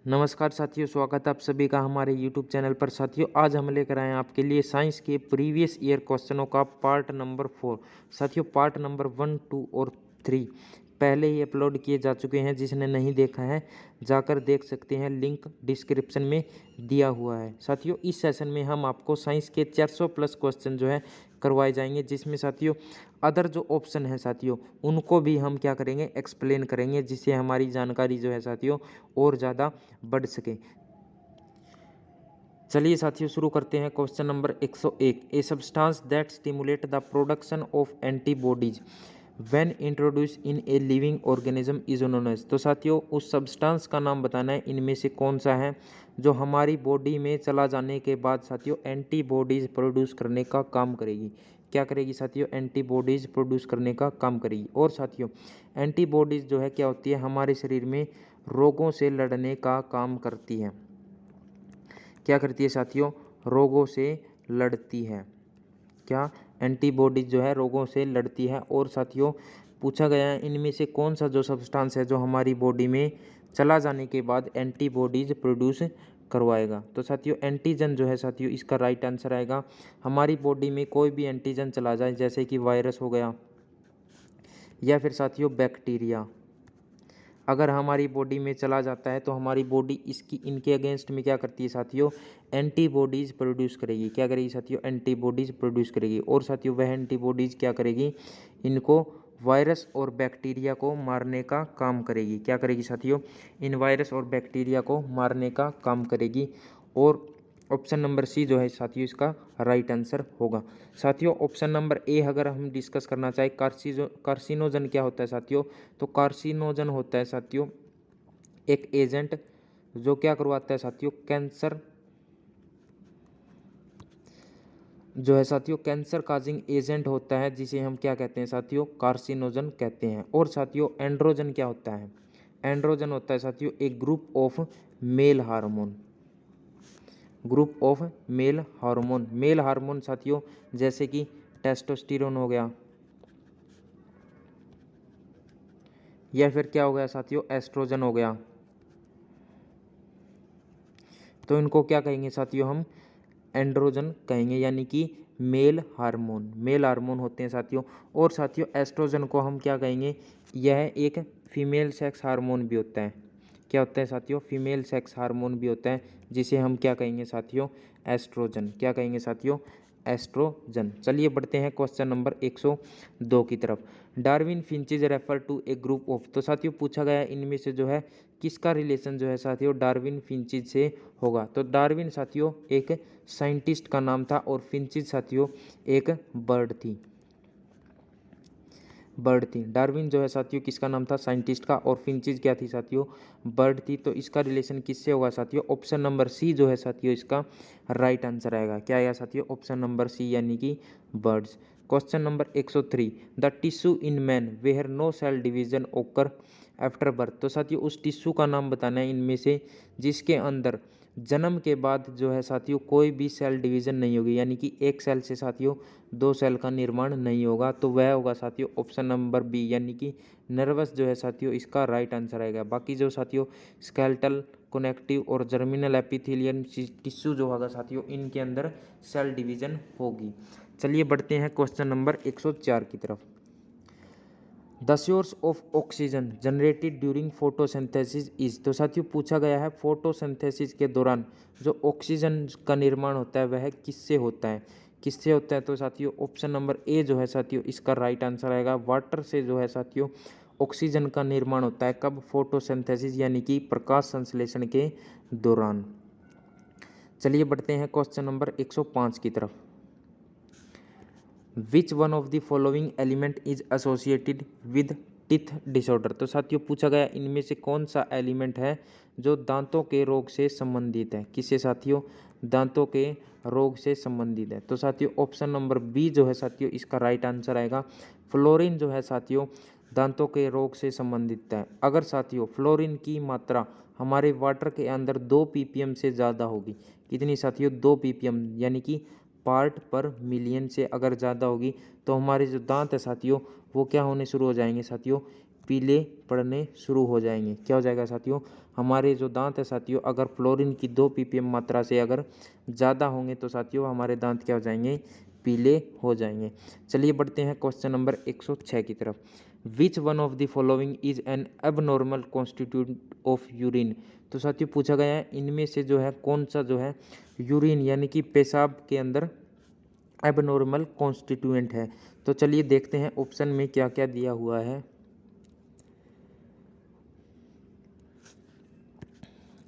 नमस्कार साथियों, स्वागत है आप सभी का हमारे YouTube चैनल पर। साथियों, आज हम लेकर आए हैं आपके लिए साइंस के प्रीवियस ईयर क्वेश्चनों का पार्ट नंबर 4। साथियों, पार्ट नंबर 1, 2 और 3 पहले ही अपलोड किए जा चुके हैं। जिसने नहीं देखा है जाकर देख सकते हैं, लिंक डिस्क्रिप्शन में दिया हुआ है। साथियों, इस सेशन में हम आपको साइंस के 400 प्लस क्वेश्चन जो है करवाए जाएंगे, जिसमें साथियों अदर जो ऑप्शन है साथियों उनको भी हम क्या करेंगे, एक्सप्लेन करेंगे, जिससे हमारी जानकारी जो है साथियों और ज़्यादा बढ़ सके। चलिए साथियों, शुरू करते हैं। Question number 101, a substance that stimulate the production of antibodies when introduce in a living organism is known as. तो साथियों, उस सब्सटेंस का नाम बताना है, इनमें से कौन सा है जो हमारी बॉडी में चला जाने के बाद साथियों एंटीबॉडीज प्रोड्यूस करने का काम करेगी। क्या करेगी साथियों? एंटीबॉडीज प्रोड्यूस करने का काम करेगी। और साथियों, एंटीबॉडीज जो है क्या होती है, हमारे शरीर में रोगों से लड़ने का काम करती है। क्या करती है साथियों? रोगों से लड़ती है। क्या? एंटीबॉडीज जो है रोगों से लड़ती है। और साथियों, पूछा गया है इनमें से कौन सा जो सब्सटेंस है जो हमारी बॉडी में चला जाने के बाद एंटीबॉडीज प्रोड्यूस करवाएगा। तो साथियों, एंटीजन जो है साथियों इसका राइट आंसर आएगा। हमारी बॉडी में कोई भी एंटीजन चला जाए, जैसे कि वायरस हो गया या फिर साथियों बैक्टीरिया, अगर हमारी बॉडी में चला जाता है तो हमारी बॉडी इनके अगेंस्ट में क्या करती है साथियों? एंटीबॉडीज़ प्रोड्यूस करेगी। क्या करेगी साथियों? एंटीबॉडीज़ प्रोड्यूस करेगी। और साथियों, वह एंटीबॉडीज़ क्या करेगी? इनको वायरस और बैक्टीरिया को मारने का काम करेगी। क्या करेगी साथियों? इन वायरस और बैक्टीरिया को मारने का काम करेगी। और ऑप्शन नंबर सी जो है साथियों इसका राइट आंसर होगा। साथियों, ऑप्शन नंबर ए अगर हम डिस्कस करना चाहें, कार्सिनोजन क्या होता है साथियों? तो कार्सिनोजन होता है साथियों एक एजेंट जो क्या करवाता है साथियों? कैंसर जो है साथियों कैंसर काजिंग एजेंट होता है, जिसे हम क्या कहते हैं साथियों? कार्सिनोजन कहते हैं। और साथियों, एंड्रोजन क्या होता है? एंड्रोजन होता है साथियों एक group of male hormone. Group of male hormone. Male hormone साथियों जैसे कि टेस्टोस्टेरोन हो गया, या फिर क्या हो गया साथियों? एस्ट्रोजन हो गया। तो इनको क्या कहेंगे साथियों? हम एंड्रोजन कहेंगे, यानी कि मेल हार्मोन। मेल हार्मोन होते हैं साथियों। और साथियों, एस्ट्रोजन को हम क्या कहेंगे? यह एक फीमेल सेक्स हार्मोन भी होता है। क्या होता है साथियों? फीमेल सेक्स हार्मोन भी होता है, जिसे हम क्या कहेंगे साथियों? एस्ट्रोजन। क्या कहेंगे साथियों? एस्ट्रोजन। चलिए बढ़ते हैं क्वेश्चन नंबर 102 की तरफ। Darwin finches refer to a group of. तो साथियों पूछा गया इनमें से जो है किसका रिलेशन जो है साथियों डार्विन फिंचेज से होगा? तो डार्विन साथियों एक साइंटिस्ट का नाम था और फिंचेज साथियों एक बर्ड थी। डार्विन जो है साथियों किसका नाम था? साइंटिस्ट का। और फिंचेज क्या थी साथियों? बर्ड थी। तो इसका रिलेशन किससे होगा साथियों? ऑप्शन नंबर सी जो है साथियों इसका राइट आंसर आएगा। क्या आएगा साथियों? ऑप्शन नंबर सी, यानी कि birds. Question number 103, the tissue in man where no cell division occur after birth. तो साथियों उस टिश्यू का नाम बताना है इनमें से जिसके अंदर जन्म के बाद जो है साथियों कोई भी सेल डिवीजन नहीं होगी, यानी कि एक सेल से साथियों दो सेल का निर्माण नहीं होगा। तो वह होगा साथियों ऑप्शन नंबर बी, यानी कि नर्वस जो है साथियों इसका राइट आंसर आएगा। बाकी जो साथियों स्केलेटल, कनेक्टिव और जर्मिनल एपिथेलियम टिश्यू जो होगा साथियों इनके अंदर सेल डिवीजन होगी। चलिए बढ़ते हैं क्वेश्चन नंबर 104 की तरफ। The source of oxygen generated during photosynthesis is. तो साथियों पूछा गया है फोटोसिंथेसिस के दौरान जो ऑक्सीजन का निर्माण होता है वह किससे होता है? किससे होता है? तो साथियों ऑप्शन नंबर ए जो है साथियों इसका राइट आंसर आएगा। वाटर से जो है साथियों ऑक्सीजन का निर्माण होता है। कब? फोटोसिंथेसिस, यानी कि प्रकाश संश्लेषण के दौरान। चलिए बढ़ते हैं क्वेश्चन नंबर 105 की तरफ। विच one of the following element is associated with teeth disorder. तो साथियों पूछा गया इनमें से कौन सा एलिमेंट है जो दांतों के रोग से संबंधित है? किससे साथियों? दांतों के रोग से संबंधित है। तो साथियों ऑप्शन नंबर बी जो है साथियों इसका राइट आंसर आएगा। फ्लोरीन जो है साथियों दांतों के रोग से संबंधित है। अगर साथियों फ्लोरीन की मात्रा हमारे वाटर के अंदर 2 ppm से ज़्यादा होगी, कितनी साथियों? 2 ppm, यानी कि पार्ट पर मिलियन से अगर ज़्यादा होगी, तो हमारे जो दांत है साथियों वो क्या होने शुरू हो जाएंगे साथियों? पीले पड़ने शुरू हो जाएंगे। क्या हो जाएगा साथियों? हमारे जो दांत है साथियों अगर फ्लोरीन की 2 ppm मात्रा से अगर ज़्यादा होंगे तो साथियों हमारे दांत क्या हो जाएंगे, पीले हो जाएंगे। चलिए बढ़ते हैं क्वेश्चन नंबर 106 की तरफ। विच one of the following is an abnormal constitute of urine. तो साथियों पूछा गया है इनमें से जो है कौन सा जो है यूरिन यानी कि पेशाब के अंदर एबनॉर्मल कॉन्स्टिट्यूएंट है। तो चलिए देखते हैं ऑप्शन में क्या क्या दिया हुआ है।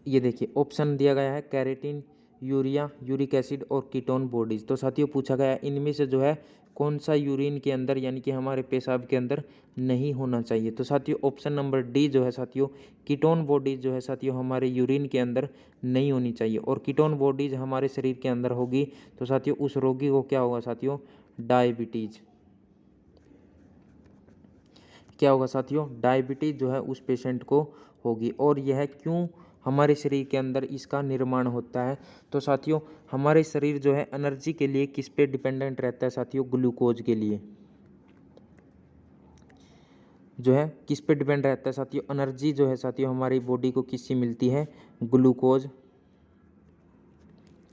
ये देखिए ऑप्शन दिया गया है कैरेटिन, यूरिया, यूरिक एसिड और कीटोन बॉडीज। तो साथियों पूछा गया है इनमें से जो है कौन सा यूरिन के अंदर यानी कि हमारे पेशाब के अंदर नहीं होना चाहिए। तो साथियों ऑप्शन नंबर डी जो है साथियों कीटोन बॉडीज जो है साथियों हमारे यूरिन के अंदर नहीं होनी चाहिए। और कीटोन बॉडीज हमारे शरीर के अंदर होगी तो साथियों उस रोगी को क्या होगा साथियों, डायबिटीज। क्या होगा साथियों, डायबिटीज जो है उस पेशेंट को होगी। और यह क्यों हमारे शरीर के अंदर इसका निर्माण होता है। तो साथियों हमारे शरीर जो है एनर्जी के लिए किस पे डिपेंडेंट रहता है साथियों, ग्लूकोज के लिए जो है किस पे डिपेंड रहता है साथियों, एनर्जी जो है साथियों हमारी बॉडी को किससे मिलती है,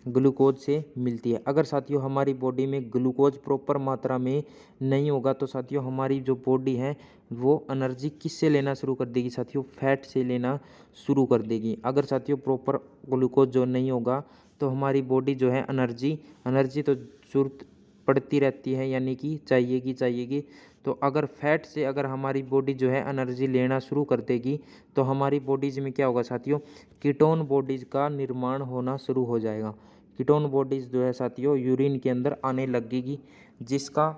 ग्लूकोज से मिलती है। अगर साथियों हमारी बॉडी में ग्लूकोज प्रॉपर मात्रा में नहीं होगा तो साथियों हमारी जो बॉडी है वो एनर्जी किससे लेना शुरू कर देगी साथियों, फैट से लेना शुरू कर देगी। अगर साथियों प्रॉपर ग्लूकोज जो नहीं होगा तो हमारी बॉडी जो है एनर्जी तो जरूरत पड़ती रहती है यानी कि चाहिएगी। तो अगर फैट से अगर हमारी बॉडी जो है एनर्जी लेना शुरू कर देगी तो हमारी बॉडीज में क्या होगा साथियों, कीटोन बॉडीज का निर्माण होना शुरू हो जाएगा। कीटोन बॉडीज जो है साथियों यूरिन के अंदर आने लगेगी जिसका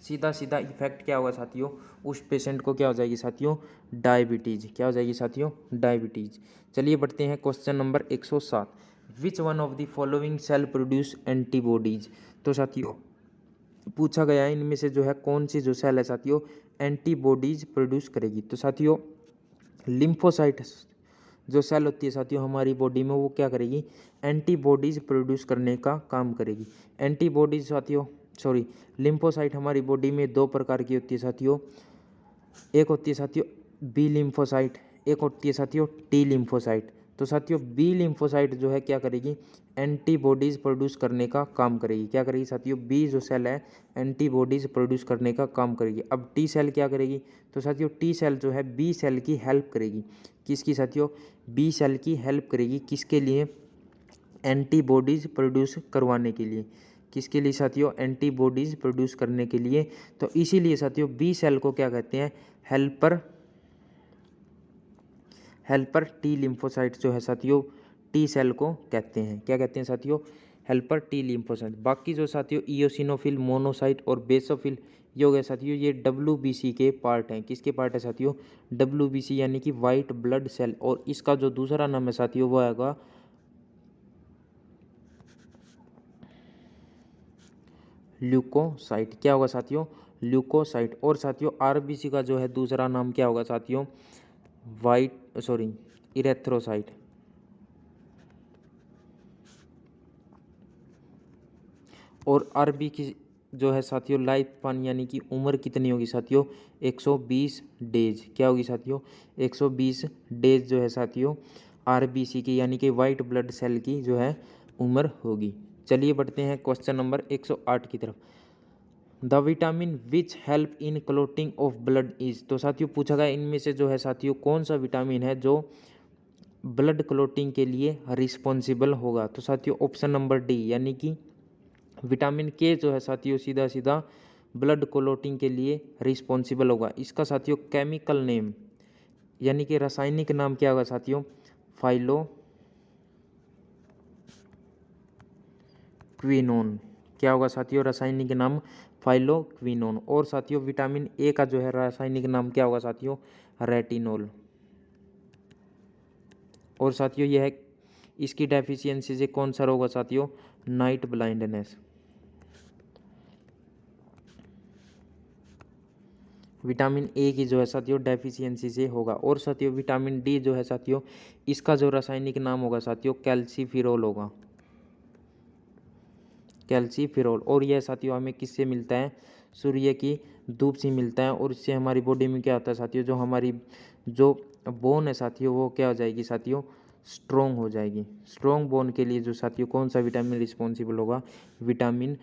सीधा इफेक्ट क्या होगा साथियों, उस पेशेंट को क्या हो जाएगी साथियों, डायबिटीज। क्या हो जाएगी साथियों, डायबिटीज। चलिए बढ़ते हैं question number 107। Which one of the following cell produce antibodies. तो साथियों पूछा गया है इनमें से जो है कौन सी जो सेल है साथियों एंटीबॉडीज प्रोड्यूस करेगी। तो साथियों लिम्फोसाइट जो सेल होती है साथियों हमारी बॉडी में वो क्या करेगी, एंटीबॉडीज प्रोड्यूस करने का काम करेगी। एंटीबॉडीज साथियों लिम्फोसाइट हमारी बॉडी में 2 प्रकार की होती है साथियों, एक होती है साथियों बी लिम्फोसाइट, एक होती है साथियों टी लिम्फोसाइट। तो साथियों बी लिम्फोसाइट जो है क्या करेगी, एंटीबॉडीज प्रोड्यूस करने का काम करेगी। क्या करेगी साथियों, बी जो सेल है एंटीबॉडीज प्रोड्यूस करने का काम करेगी। अब टी सेल क्या करेगी, तो साथियों टी सेल जो है बी सेल की हेल्प करेगी। किसकी साथियों, बी सेल की हेल्प करेगी किसके लिए, एंटीबॉडीज प्रोड्यूस करवाने के लिए। किसके लिए साथियों, एंटीबॉडीज प्रोड्यूस करने के लिए। तो इसीलिए साथियों बी सेल को क्या कहते हैं, हेल्पर टी लिम्फोसाइट जो है साथियों टी सेल को कहते हैं। क्या कहते हैं साथियों, हेल्पर टी लिम्फोसाइट। बाकी जो साथियों इयोसिनोफिल, मोनोसाइट और बेसोफिल ये हो गए साथियों ये WBC के पार्ट हैं। किसके पार्ट है साथियों, WBC यानी कि वाइट ब्लड सेल। और इसका जो दूसरा नाम है साथियों वो आएगा ल्यूकोसाइट। क्या होगा साथियों, ल्यूकोसाइट। और साथियों RBC का जो है दूसरा नाम क्या होगा साथियों, इरेथ्रोसाइट। और आरबी की जो है साथियों लाइफ स्पान यानी कि उम्र कितनी होगी साथियों, 120 डेज। क्या होगी साथियों, 120 डेज जो है साथियों RBC की यानी कि वाइट ब्लड सेल की जो है उम्र होगी। चलिए बढ़ते हैं क्वेश्चन नंबर 108 की तरफ। The vitamin which help in clotting of blood is. तो साथियों पूछा गया इनमें से जो है साथियों कौन सा विटामिन है जो ब्लड क्लोटिंग के लिए रिस्पॉन्सिबल होगा। तो साथियों ऑप्शन नंबर डी यानी कि विटामिन के जो है साथियों सीधा ब्लड क्लोटिंग के लिए रिस्पॉन्सिबल होगा। इसका साथियों केमिकल नेम यानी कि रासायनिक नाम क्या होगा साथियों, फाइलोक्विनोन। क्या होगा साथियों, रासायनिक नाम फाइलोक्विनोन। और साथियों विटामिन ए का जो है रासायनिक नाम क्या होगा साथियों, रेटिनोल। और साथियों यह इसकी डेफिशिएंसी से कौन सा रोग होगा साथियों, नाइट ब्लाइंडनेस। विटामिन ए की जो है साथियों डेफिशिएंसी से होगा। और साथियों विटामिन डी जो है साथियों इसका जो रासायनिक नाम होगा साथियों कैल्सीफिरोल होगा, कैल्सीफिरोल। और यह साथियों हमें किससे मिलता है, सूर्य की धूप से मिलता है। और इससे हमारी बॉडी में क्या होता है साथियों, जो हमारी जो बोन है साथियों वो क्या हो जाएगी साथियों, स्ट्रोंग हो जाएगी। स्ट्रोंग बोन के लिए जो साथियों कौन सा विटामिन रिस्पॉन्सिबल होगा, विटामिन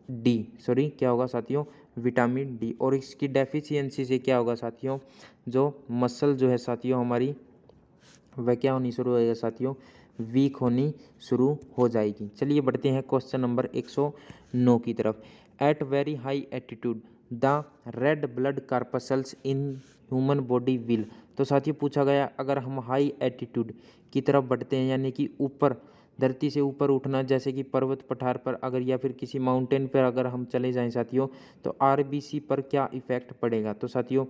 क्या होगा साथियों, विटामिन डी। और इसकी डेफिशिएंसी से क्या होगा साथियों, जो मसल जो है साथियों हमारी वह क्या होनी शुरू हो जाएगा साथियों, वीक होनी शुरू हो जाएगी। चलिए बढ़ते हैं क्वेश्चन नंबर 109 की तरफ। At very high attitude the red blood corpuscles in human body will. तो साथियों पूछा गया अगर हम हाई एटीट्यूड की तरफ बढ़ते हैं यानी कि ऊपर धरती से ऊपर उठना, जैसे कि पर्वत पठार पर अगर या फिर किसी माउंटेन पर अगर हम चले जाएं साथियों, तो आरबीसी पर क्या इफेक्ट पड़ेगा। तो साथियों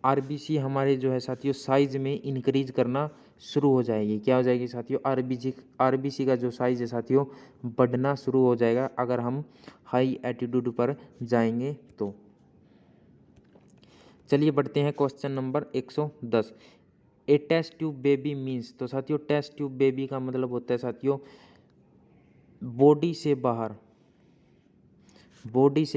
आरबीसी हमारे जो है साथियों साइज में इंक्रीज करना शुरू हो जाएगी। क्या हो जाएगी साथियों, आरबीसी का जो साइज है साथियों बढ़ना शुरू हो जाएगा अगर हम हाई एटीट्यूड पर जाएंगे तो। चलिए बढ़ते हैं क्वेश्चन नंबर 110। ए टेस्ट ट्यूब बेबी मीन्स। तो साथियों टेस्ट ट्यूब बेबी का मतलब होता है साथियों बॉडी से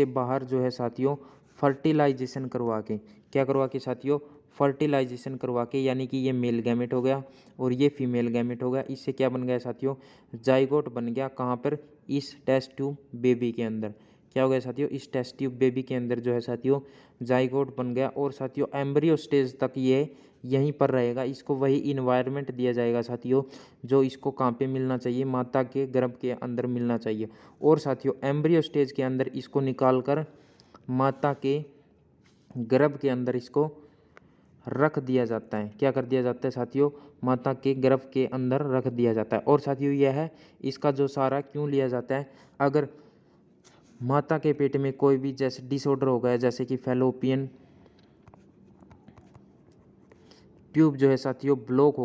बाहर जो है साथियों फर्टिलाइजेशन करवा के, क्या करवा के साथियों, फर्टिलाइजेशन करवा के, यानी कि ये मेल गैमेट हो गया और ये फीमेल गैमेट हो गया। इससे क्या बन गया साथियों, जाइगोट बन गया। कहाँ पर, इस टेस्ट ट्यूब बेबी के अंदर। क्या हो गया साथियों, इस टेस्ट ट्यूब बेबी के अंदर जो है साथियों जाइगोट बन गया। और साथियों एम्ब्रियो स्टेज तक ये यहीं पर रहेगा। इसको वही इन्वायरमेंट दिया जाएगा साथियों जो इसको कहाँ पे मिलना चाहिए, माता के गर्भ के अंदर मिलना चाहिए। और साथियों एम्ब्रियो स्टेज के अंदर इसको निकाल कर माता के गर्भ के अंदर इसको रख दिया जाता है। क्या कर दिया जाता है साथियों, माता के गर्भ के अंदर रख दिया जाता है। और साथियों यह है इसका जो सारा क्यों लिया जाता है, अगर माता के पेट में कोई भी जैसे डिसऑर्डर हो गया, जैसे कि फैलोपियन ट्यूब जो है साथियों ब्लॉक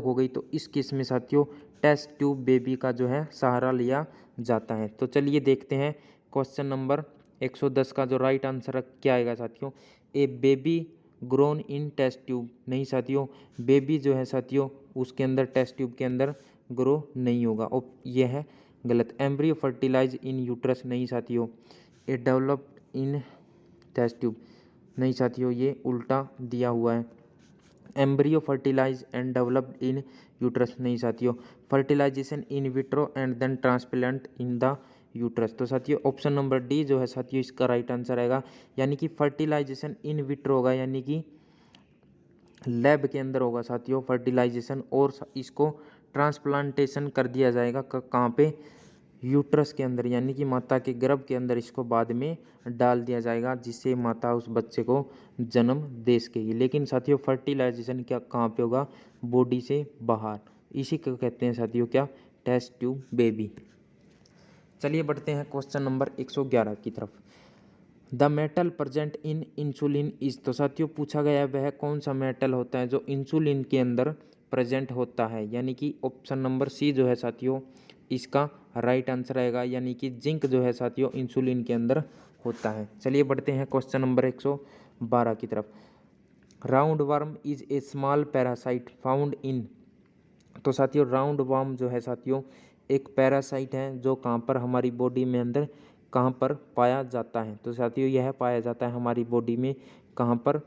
हो गई, तो इस केस में साथियों टेस्ट ट्यूब बेबी का जो है सहारा लिया जाता है। तो चलिए देखते हैं क्वेश्चन नंबर 110 का जो राइट आंसर क्या आएगा साथियों, a baby grown in test tube. नहीं साथियों, बेबी जो है साथियों उसके अंदर टेस्ट ट्यूब के अंदर ग्रो नहीं होगा। और यह है गलत। Embryo fertilize in uterus. नहीं साथियों, a developed in test tube. नहीं साथियों, ये उल्टा दिया हुआ है। Embryo fertilize and developed in uterus. नहीं साथियों, fertilization in vitro and then transplant in the uterus. तो साथियों ऑप्शन नंबर डी जो है साथियों इसका राइट आंसर आएगा, यानी कि फर्टिलाइजेशन इन विट्रो होगा, यानी कि लैब के अंदर होगा साथियों फर्टिलाइजेशन, और इसको ट्रांसप्लांटेशन कर दिया जाएगा कहाँ पे, यूट्रस के अंदर, यानी कि माता के गर्भ के अंदर इसको बाद में डाल दिया जाएगा, जिससे माता उस बच्चे को जन्म दे सकेगी। लेकिन साथियों फर्टिलाइजेशन क्या कहाँ पे होगा, बॉडी से बाहर। इसी को कहते हैं साथियों क्या, टेस्ट ट्यूब बेबी। चलिए बढ़ते हैं क्वेश्चन नंबर 111 की तरफ। The metal present in insulin is. तो साथियों पूछा गया वह कौन सा मेटल होता है जो इंसुलिन के अंदर प्रेजेंट होता है, यानी कि ऑप्शन नंबर सी जो है साथियों इसका राइट आंसर आएगा, यानी कि जिंक जो है साथियों इंसुलिन के अंदर होता है। चलिए बढ़ते हैं क्वेश्चन नंबर 112 की तरफ। Round worm is a small parasite found in. तो साथियों राउंड वर्म जो है साथियों एक पैरासाइट है जो कहाँ पर हमारी बॉडी में अंदर कहाँ पर पाया जाता है। तो साथियों यह पाया जाता है हमारी बॉडी में कहाँ पर,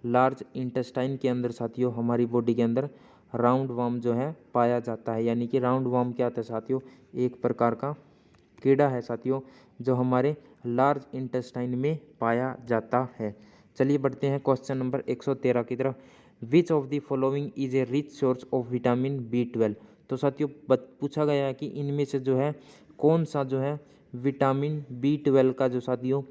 लार्ज इंटेस्टाइन के अंदर साथियों हमारी बॉडी के अंदर राउंड वर्म जो है पाया जाता है। यानी कि राउंड वर्म क्या होता है साथियों, एक प्रकार का कीड़ा है साथियों जो हमारे लार्ज इंटेस्टाइन में पाया जाता है। चलिए बढ़ते हैं क्वेश्चन नंबर 113 की तरफ। Which of the following is a rich source of vitamin B12। तो साथियों पूछा गया है कि इनमें से जो है कौन सा जो है विटामिन B12 का जो साथियों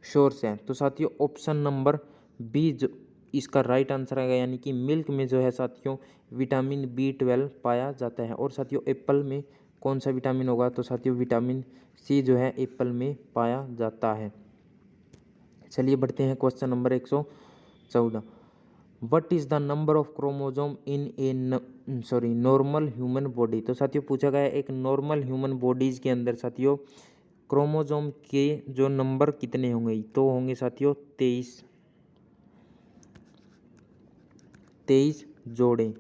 सोर्स है। तो साथियों ऑप्शन नंबर बी जो इसका राइट आंसर आएगा, यानी कि मिल्क में जो है साथियों विटामिन B12 पाया जाता है। और साथियों एप्पल में कौन सा विटामिन होगा, तो साथियों विटामिन सी जो है एप्पल में पाया जाता है। चलिए बढ़ते हैं question number 114। What is the number of chromosome in a normal human body. तो साथियों पूछा गया एक नॉर्मल ह्यूमन बॉडीज के अंदर साथियों क्रोमोजोम के जो नंबर कितने होंगे, तो होंगे साथियों 23 जोड़े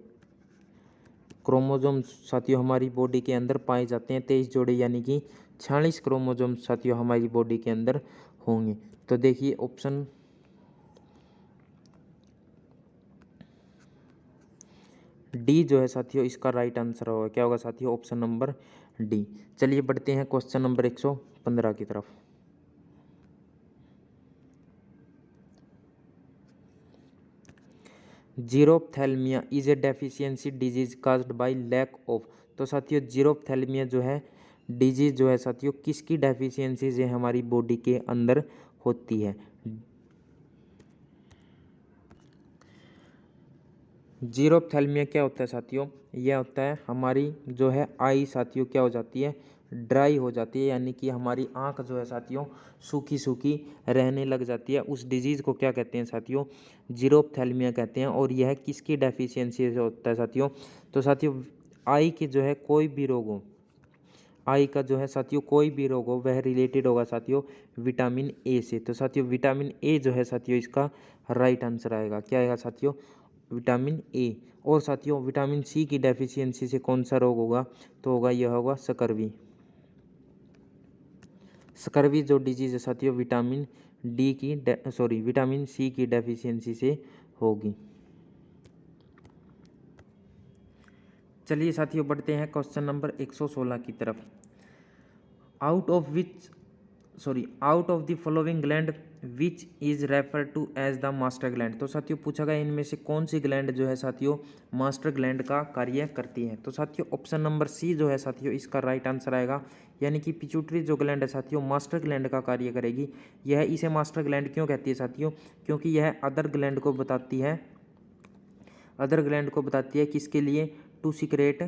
क्रोमोजोम साथियों हमारी बॉडी के अंदर पाए जाते हैं। 23 जोड़े यानी कि 46 क्रोमोजोम साथियों हमारी बॉडी के अंदर होंगे। तो देखिए ऑप्शन डी जो है साथियों इसका राइट आंसर होगा। क्या होगा साथियों? Option number D. चलिए बढ़ते हैं क्वेश्चन नंबर 115 की तरफ। Xerophthalmia is a deficiency disease caused by lack of. तो साथियों जीरोप्थैल्मिया जो है डिजीज जो है साथियों किसकी डेफिशिएंसी से हमारी बॉडी के अंदर होती है? जीरोप्थैल्मिया क्या होता है साथियों? यह होता है हमारी जो है आई साथियों क्या हो जाती है? ड्राई हो जाती है, यानी कि हमारी आंख जो है साथियों सूखी सूखी रहने लग जाती है। उस डिजीज़ को क्या कहते हैं साथियों? जीरोप्थैल्मिया कहते हैं। और यह किसकी डेफिशिएंसी से होता है साथियों? तो साथियों आई के जो है कोई भी रोग हो, आई का जो है साथियों कोई भी रोग हो वह रिलेटेड होगा साथियों विटामिन ए से। तो साथियों विटामिन ए जो है साथियों इसका राइट आंसर आएगा। क्या आएगा साथियों? Vitamin A. और साथियों विटामिन सी की डेफिशिएंसी से कौन सा रोग होगा? तो होगा यह होगा स्कर्वी। स्कर्वी जो डिजीज है साथियों विटामिन डी की विटामिन सी की डेफिशिएंसी से होगी। चलिए साथियों बढ़ते हैं क्वेश्चन नंबर 116 की तरफ। Out of the following gland which is refer to as the master gland. तो साथियों पूछा गया इनमें से कौन सी ग्लैंड जो है साथियों मास्टर ग्लैंड का कार्य करती है? तो साथियों ऑप्शन नंबर सी जो है साथियों इसका राइट आंसर आएगा। यानी कि पिट्यूटरी जो ग्लैंड है साथियों मास्टर ग्लैंड का कार्य करेगी। यह इसे मास्टर ग्लैंड क्यों कहती है साथियों? क्योंकि यह अदर ग्लैंड को बताती है किसके लिए? To secrete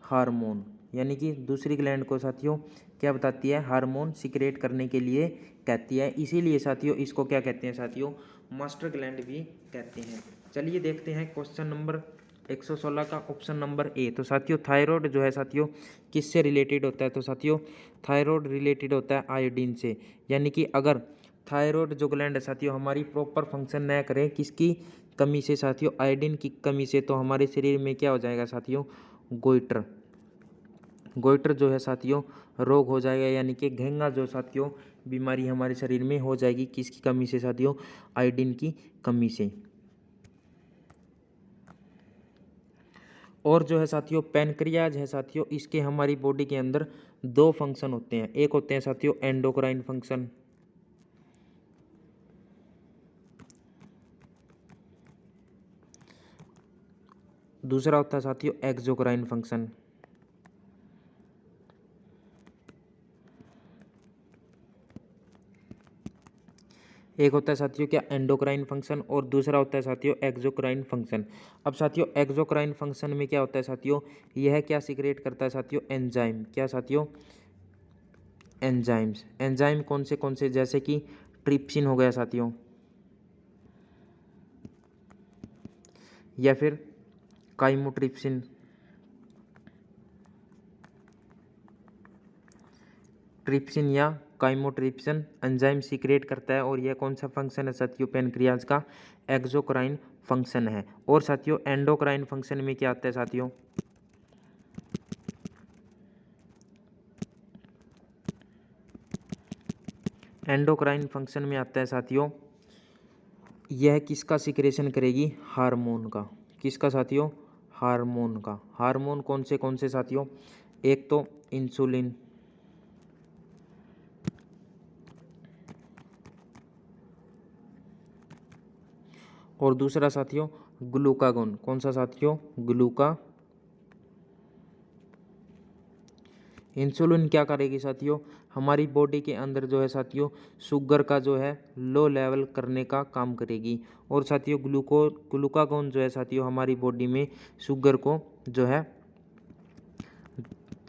hormone. यानी कि दूसरी ग्लैंड को साथियों क्या बताती है? हार्मोन सीक्रेट करने के लिए कहती है। इसीलिए साथियों इसको क्या कहते हैं साथियों? मास्टर ग्लैंड भी कहते हैं। चलिए देखते हैं क्वेश्चन नंबर 116 का ऑप्शन नंबर ए। तो साथियों थायराइड जो है साथियों किससे रिलेटेड होता है? तो साथियों थायराइड रिलेटेड होता है आयोडीन से। यानी कि अगर थायराइड जो ग्लैंड है साथियों हमारी प्रॉपर फंक्शन न करे किसकी कमी से साथियों? आयोडीन की कमी से, तो हमारे शरीर में क्या हो जाएगा साथियों? गोइटर जो है साथियों रोग हो जाएगा। यानी कि घेंगा जो साथियों बीमारी हमारे शरीर में हो जाएगी किसकी कमी से साथियों? आयोडीन की कमी से। और जो है साथियों पैनक्रियाज है साथियों इसके हमारी बॉडी के अंदर दो फंक्शन होते हैं। एक होते हैं साथियों एंडोक्राइन फंक्शन, दूसरा होता है साथियों एक्सोक्राइन फंक्शन। एक होता है साथियों क्या? एंडोक्राइन फंक्शन, और दूसरा होता है साथियों एक्सोक्राइन फंक्शन। अब साथियों एक्सोक्राइन फंक्शन में क्या होता है साथियों? यह क्या सीक्रेट करता है साथियों? एंजाइम। क्या साथियों? एंजाइम्स। एंजाइम कौन से? जैसे कि ट्रिप्सिन हो गया साथियों, या फिर काइमोट्रिप्सिन, ट्रिप्सिन या काइमोट्रिप्सिन एंजाइम सीक्रेट करता है। और यह कौन सा फंक्शन है साथियों? पैनक्रियाज का एक्सोक्राइन फंक्शन है। और साथियों एंडोक्राइन फंक्शन में क्या आता है साथियों? एंडोक्राइन फंक्शन में आता है साथियों यह किसका सीक्रेशन करेगी? हार्मोन का। किसका साथियों? हार्मोन का। हार्मोन कौन से साथियों? एक तो इंसुलिन, और दूसरा साथियों ग्लूकागोन। कौन सा साथियों? इंसुलिन क्या करेगी साथियों? हमारी बॉडी के अंदर जो है साथियों शुगर का जो है लो लेवल करने का काम करेगी। और साथियों ग्लूकागोन जो है साथियों हमारी बॉडी में शुगर को जो है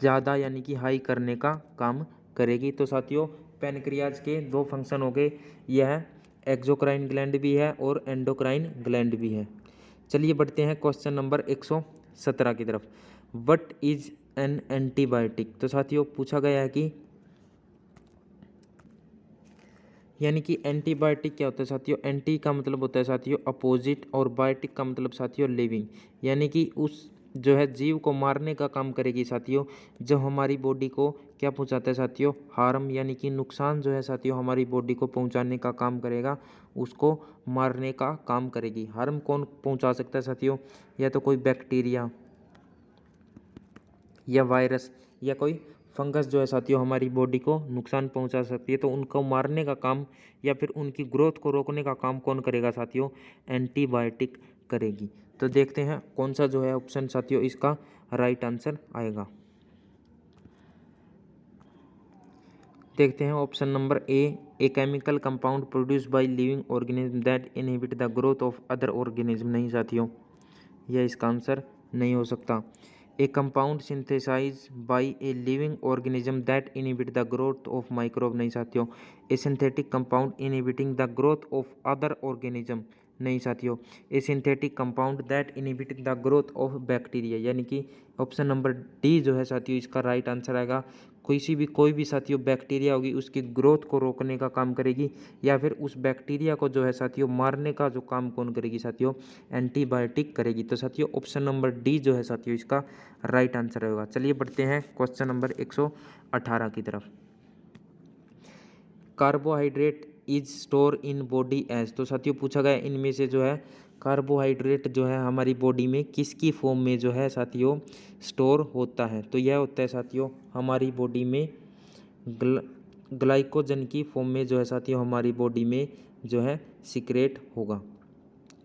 ज़्यादा यानी कि हाई करने का काम करेगी। तो साथियों पैनक्रियाज के दो फंक्शन हो गए, यह एक्सोक्राइन ग्लैंड भी है और एंडोक्राइन ग्लैंड भी है। चलिए बढ़ते हैं क्वेश्चन नंबर 117 की तरफ। What is an antibiotic? तो साथियों पूछा गया है कि यानी कि एंटीबायोटिक क्या होता है साथियों? एंटी का मतलब होता है साथियों अपोजिट, और बायोटिक का मतलब साथियों लिविंग। यानी कि उस जो है जीव को मारने का काम करेगी साथियों। जो हमारी बॉडी को क्या पहुंचाता है साथियों, हार्म यानी कि नुकसान जो है साथियों हमारी बॉडी को पहुंचाने का काम करेगा, उसको मारने का काम करेगी। हार्म कौन पहुंचा सकता है साथियों, या तो कोई बैक्टीरिया या वायरस या कोई फंगस जो है साथियों हमारी बॉडी को नुकसान पहुंचा सकती है, तो उनको मारने का काम या फिर उनकी ग्रोथ को रोकने का काम कौन करेगा साथियों, एंटीबायोटिक करेगी। तो देखते हैं कौन सा जो है ऑप्शन साथियों इसका राइट आंसर आएगा। देखते हैं option number a chemical compound produce by living organism that inhibit the growth of other organism. नहीं साथियों, यह इसका आंसर नहीं हो सकता। A compound synthesize by a living organism that inhibit the growth of microbe. नहीं साथियों। A synthetic compound inhibiting the growth of other organism. नहीं साथियों। A synthetic compound that inhibit the growth of bacteria, यानी कि option number D जो है साथियों इसका राइट आंसर आएगा। कोई भी साथियों बैक्टीरिया होगी उसकी ग्रोथ को रोकने का काम करेगी, या फिर उस बैक्टीरिया को जो है साथियों मारने का जो काम कौन करेगी साथियों, एंटीबायोटिक करेगी। तो साथियों ऑप्शन नंबर डी जो है साथियों इसका राइट आंसर होगा। चलिए बढ़ते हैं क्वेश्चन नंबर 118 की तरफ। Carbohydrate is store in body as. तो साथियों पूछा गया इनमें से जो है कार्बोहाइड्रेट जो है हमारी बॉडी में किसकी फॉर्म में जो है साथियों स्टोर होता है। तो यह होता है साथियों हमारी बॉडी में ग्लाइकोजन की फॉर्म में जो है साथियों हमारी बॉडी में जो है सीक्रेट होगा,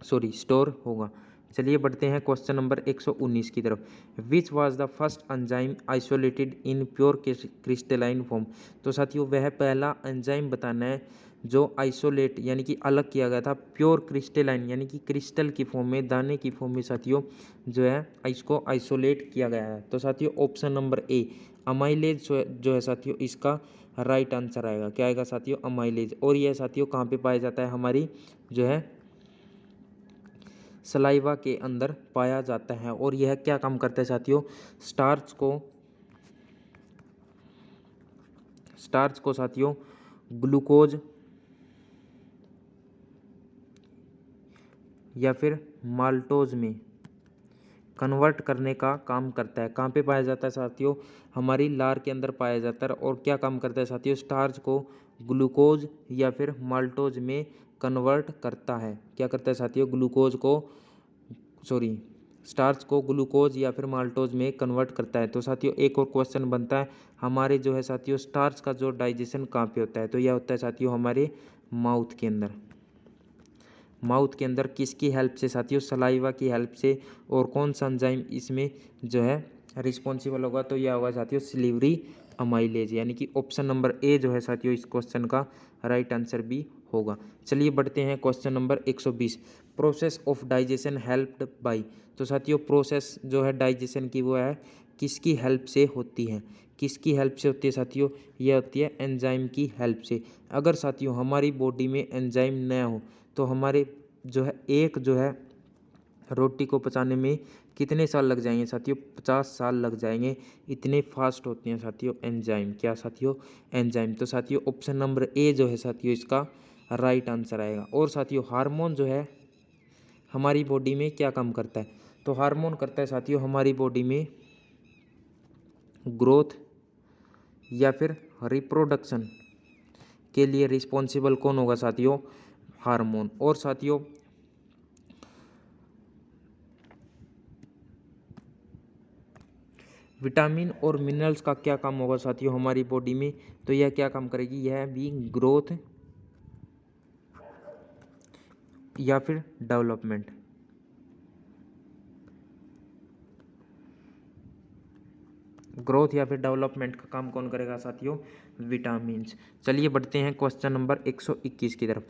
स्टोर होगा। चलिए बढ़ते हैं क्वेश्चन नंबर 119 की तरफ। Which was the first enzyme isolated in pure crystalline form. तो साथियों वह पहला एंजाइम बताना है जो आइसोलेट यानी कि अलग किया गया था प्योर क्रिस्टलाइन यानी कि क्रिस्टल की फॉर्म में, दाने की फॉर्म में साथियों जो है इसको आइसोलेट किया गया है। तो साथियों ऑप्शन नंबर ए अमाइलेज जो है साथियों इसका राइट आंसर आएगा। क्या आएगा साथियों, अमाइलेज। और यह साथियों कहाँ पे पाया जाता है, हमारी जो है सलाइवा के अंदर पाया जाता है। और यह क्या काम करता है साथियों, स्टार्च को साथियों ग्लूकोज या फिर माल्टोज में कन्वर्ट करने का काम करता है। कहाँ पे पाया जाता है साथियों, हमारी लार के अंदर पाया जाता है। और क्या काम करता है साथियों, स्टार्च को ग्लूकोज या फिर माल्टोज में कन्वर्ट करता है। क्या करता है साथियों, स्टार्च को ग्लूकोज या फिर माल्टोज में कन्वर्ट करता है। तो साथियों एक और क्वेश्चन बनता है, हमारे जो है साथियों स्टार्च का जो डाइजेशन कहाँ पे होता है। तो यह होता है साथियों हमारे माउथ के अंदर। माउथ के अंदर किसकी हेल्प से साथियों, सलाइवा की हेल्प से। और कौन सा एंजाइम इसमें जो है रिस्पॉन्सिबल होगा, तो यह होगा साथियों सिल्वरी अमाइलेज, यानी कि ऑप्शन नंबर ए जो है साथियों इस क्वेश्चन का राइट आंसर भी होगा। चलिए बढ़ते हैं question number 120। Process of digestion helped bye. तो साथियों प्रोसेस जो है डाइजेशन की वो है किसकी हेल्प से होती है, किसकी हेल्प से होती है साथियों, यह होती है एंजाइम की हेल्प से। अगर साथियों हमारी बॉडी में एंजाइम न हो तो हमारे जो है रोटी को पचाने में कितने साल लग जाएंगे साथियों, 50 साल लग जाएंगे। इतने फास्ट होते हैं साथियों एंजाइम। क्या साथियों, एंजाइम। तो साथियों ऑप्शन नंबर ए जो है साथियों इसका राइट आंसर आएगा। और साथियों हार्मोन जो है हमारी बॉडी में क्या काम करता है, तो हार्मोन करता है साथियों हमारी बॉडी में ग्रोथ या फिर रिप्रोडक्शन के लिए रिस्पॉन्सिबल कौन होगा साथियों, हार्मोन। और साथियों विटामिन और मिनरल्स का क्या काम होगा साथियों हमारी बॉडी में, तो यह क्या काम करेगी, यह भी ग्रोथ या फिर डेवलपमेंट। ग्रोथ या फिर डेवलपमेंट का काम कौन करेगा साथियों, विटामिन्स। चलिए बढ़ते हैं क्वेश्चन नंबर 121 की तरफ।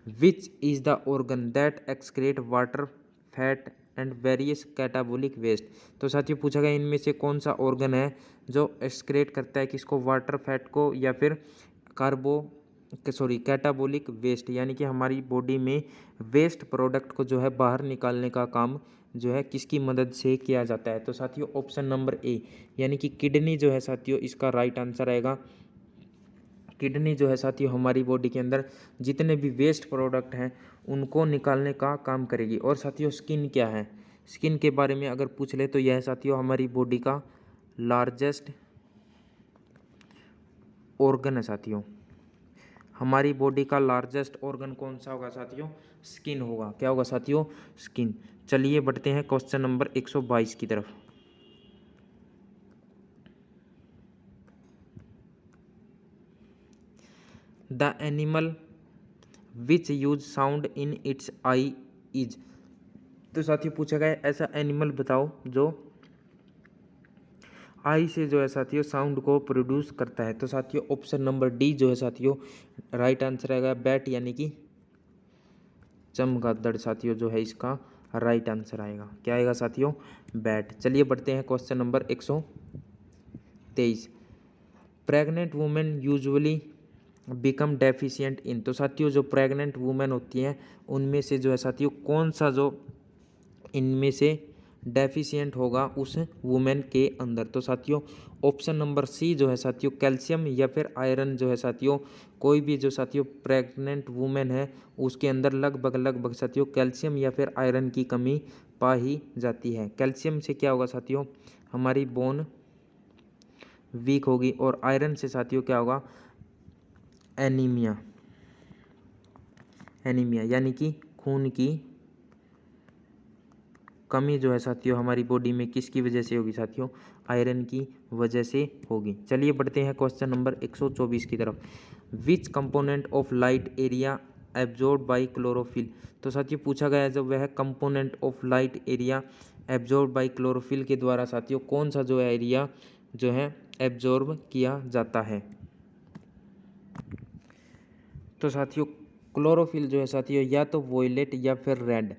Which is the organ that excrete water, fat and various catabolic waste. तो साथियों पूछा गया इनमें से कौन सा ऑर्गन है जो एक्सक्रीट करता है किसको, वाटर, फैट को या फिर कैटाबोलिक वेस्ट, यानी कि हमारी बॉडी में वेस्ट प्रोडक्ट को जो है बाहर निकालने का काम जो है किसकी मदद से किया जाता है। तो साथियों ऑप्शन नंबर ए यानी कि किडनी जो है साथियों इसका राइट आंसर आएगा। किडनी जो है साथियों हमारी बॉडी के अंदर जितने भी वेस्ट प्रोडक्ट हैं उनको निकालने का काम करेगी। और साथियों स्किन क्या है, स्किन के बारे में अगर पूछ ले तो यह साथियों हमारी बॉडी का लार्जेस्ट ऑर्गन है साथियों। हमारी बॉडी का लार्जेस्ट ऑर्गन कौन सा होगा साथियों? स्किन होगा। क्या होगा साथियों? स्किन। चलिए बढ़ते हैं क्वेश्चन नंबर 122 की तरफ। The animal which use sound in it's I is. तो साथियों पूछा गया ऐसा एनिमल बताओ जो आई से जो है साथियों साउंड को प्रोड्यूस करता है। तो साथियों ऑप्शन नंबर डी जो है साथियों राइट आंसर आएगा, बैट यानी कि चमगादड़ साथियों जो है इसका राइट आंसर आएगा। क्या आएगा साथियों? बैट। चलिए बढ़ते हैं question number 123। Pregnant women usually become deficient in. तो साथियों जो प्रेग्नेंट वुमेन होती हैं उनमें से जो है साथियों कौन सा जो इनमें से डेफिशिएंट होगा उस वुमेन के अंदर? तो साथियों ऑप्शन नंबर सी जो है साथियों कैल्शियम या फिर आयरन जो है साथियों कोई भी जो साथियों प्रेग्नेंट वुमेन है उसके अंदर लगभग साथियों कैल्शियम या फिर आयरन की कमी पाई जाती है। कैल्शियम से क्या होगा साथियों? हमारी बोन वीक होगी और आयरन से साथियों क्या होगा? एनीमिया। एनीमिया यानी कि खून की कमी जो है साथियों हमारी बॉडी में किसकी वजह से होगी साथियों? आयरन की वजह से होगी। चलिए बढ़ते हैं क्वेश्चन नंबर 124 की तरफ। विच component of light area absorb by chlorophyll. तो साथियों पूछा गया है जब वह component of light area absorb by chlorophyll के द्वारा साथियों कौन सा जो एरिया जो है एब्जॉर्ब किया जाता है? तो साथियों क्लोरोफिल जो है साथियों या तो वॉयलेट या फिर रेड,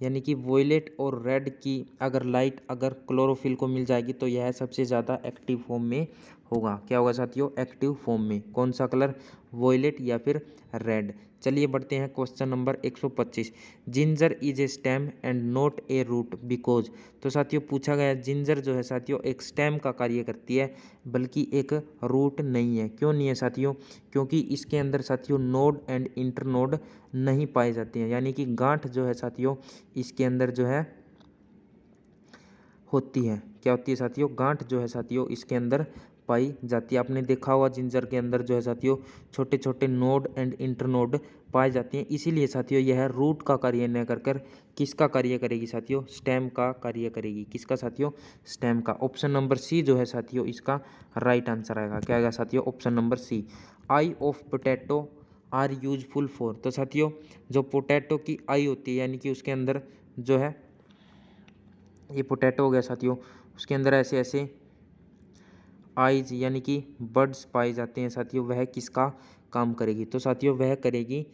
यानी कि वॉयलेट और रेड की अगर लाइट अगर क्लोरोफिल को मिल जाएगी तो यह सबसे ज़्यादा एक्टिव फॉर्म में होगा। क्या होगा साथियों? एक्टिव फॉर्म में। कौन सा कलर? वॉयलेट या फिर रेड। चलिए बढ़ते हैं question number 125। Ginger is a stem and not a root because. तो साथियों पूछा गया जिंजर जो है साथियों एक स्टेम का कार्य करती है बल्कि एक रूट नहीं है। क्यों नहीं है साथियों? क्योंकि इसके अंदर साथियों नोड एंड इंटरनोड नहीं पाए जाते हैं, यानी कि गांठ जो है साथियों इसके अंदर जो है होती है। क्या होती है साथियों? गांठ जो है साथियों इसके अंदर पाई जाती है। आपने देखा हुआ जिंजर के अंदर जो है साथियों छोटे छोटे नोड एंड इंटरनोड पाए जाते हैं, इसीलिए साथियों यह रूट का कार्य न कर कर किसका कार्य करेगी साथियों? स्टेम का कार्य करेगी। किसका साथियों? स्टेम का। ऑप्शन नंबर सी जो है साथियों इसका राइट आंसर आएगा। क्या आएगा साथियों? Option number C. Eye of potato are useful for. तो साथियों जो पोटैटो की आई होती है यानी कि उसके अंदर जो है ये पोटैटो हो गया साथियों, उसके अंदर ऐसे ऐसे आइज यानी कि बर्ड्स पाए जाते हैं साथियों, वह किसका काम करेगी? तो साथियों वह करेगी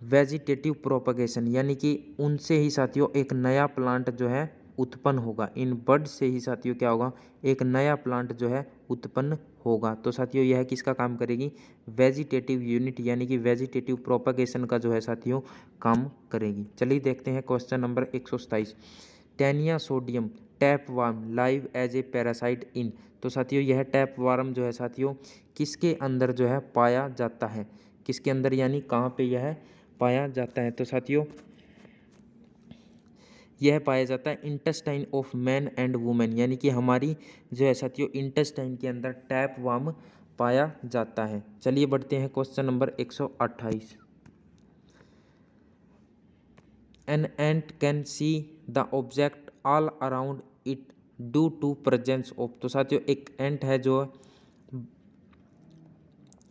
वेजिटेटिव प्रोपगेशन, यानी कि उनसे ही साथियों एक नया प्लांट जो है उत्पन्न होगा। इन बर्ड से ही साथियों क्या होगा? एक नया प्लांट जो है उत्पन्न होगा। तो साथियों यह किसका काम करेगी? वेजिटेटिव यूनिट यानी कि वेजिटेटिव प्रोपगेशन का जो है साथियों काम करेगी। चलिए देखते हैं question number 127। Taenia sodium tapeworm live as a parasite in. तो साथियों यह टैप वार्म जो है साथियों किसके अंदर जो है पाया जाता है? किसके अंदर यानी कहाँ पे यह पाया जाता है? तो साथियों यह पाया जाता है intestine of man and women, यानी कि हमारी जो है साथियों इंटेस्टाइन के अंदर टैप वार्म पाया जाता है। चलिए बढ़ते हैं question number 128। An ant can see the object all around it due to presence of. तो साथियों एक एंट है जो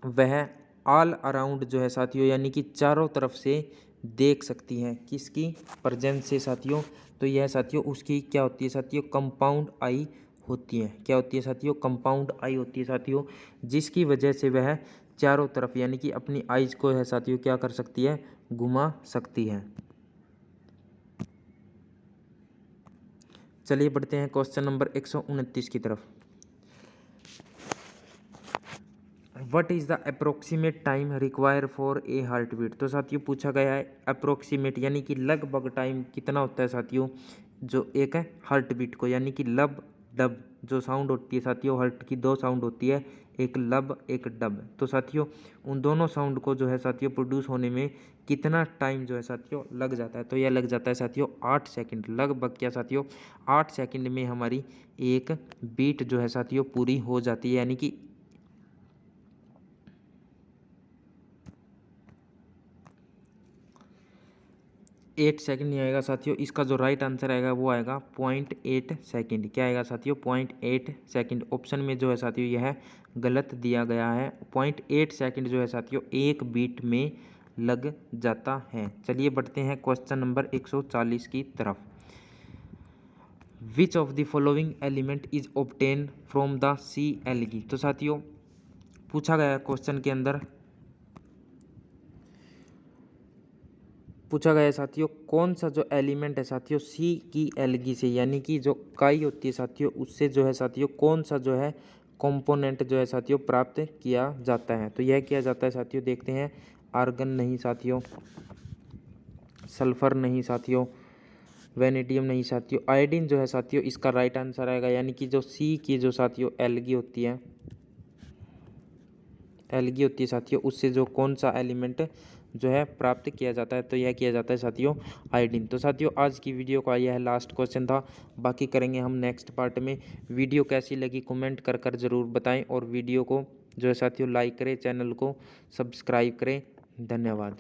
वह ऑल अराउंड जो है साथियों यानी कि चारों तरफ से देख सकती है। किसकी प्रेजेंस से साथियों? तो यह साथियों उसकी क्या होती है साथियों? कंपाउंड आई होती है। क्या होती है साथियों? कंपाउंड आई होती है साथियों, जिसकी वजह से वह चारों तरफ यानी कि अपनी आइज को है साथियों क्या कर सकती है? घुमा सकती है। चलिए बढ़ते हैं क्वेश्चन नंबर 129 की तरफ। What is the approximate time require for a heart beat. तो साथियों पूछा गया है अप्रोक्सीमेट यानी कि लगभग टाइम कितना होता है साथियों जो एक है हार्ट बीट को, यानी कि लब डब जो साउंड होती है साथियों हार्ट की दो साउंड होती है, एक लब एक डब। तो साथियों उन दोनों साउंड को जो है साथियों प्रोड्यूस होने में कितना टाइम जो है साथियों लग जाता है, तो यह लग जाता है साथियों 8 सेकंड। लगभग क्या साथियों 8 सेकंड में हमारी एक बीट जो है साथियों पूरी हो जाती है, यानी कि 8 सेकंड नहीं आएगा साथियों। इसका जो राइट आंसर आएगा वो आएगा 0.8 सेकंड। क्या आएगा साथियों 0.8 सेकंड। ऑप्शन में जो है साथियों यह गलत दिया गया है। 0.8 सेकंड जो है साथियों एक बीट में लग जाता है। चलिए बढ़ते हैं क्वेश्चन नंबर 140 की तरफ। Which of the following element is obtain from the sea algae. तो साथियों पूछा गया क्वेश्चन के अंदर पूछा गया है साथियों कौन सा जो एलिमेंट है साथियों सी की एल्गी से, यानी कि जो काई होती है साथियों उससे जो है साथियों कौन सा जो है कंपोनेंट जो है साथियों प्राप्त किया जाता है। तो यह किया जाता है साथियों, देखते हैं, आर्गन नहीं साथियों, सल्फर नहीं साथियों, वेनेडियम नहीं साथियों, आयोडीन जो है साथियों इसका राइट आंसर आएगा। यानी कि जो सी की जो साथियों एल्गी होती है साथियों उससे जो कौन सा एलिमेंट जो है प्राप्त किया जाता है, तो यह किया जाता है साथियों आयोडीन। तो साथियों आज की वीडियो का यह लास्ट क्वेश्चन था, बाकी करेंगे हम नेक्स्ट पार्ट में। वीडियो कैसी लगी कमेंट कर ज़रूर बताएं और वीडियो को जो है साथियों लाइक करें, चैनल को सब्सक्राइब करें। धन्यवाद।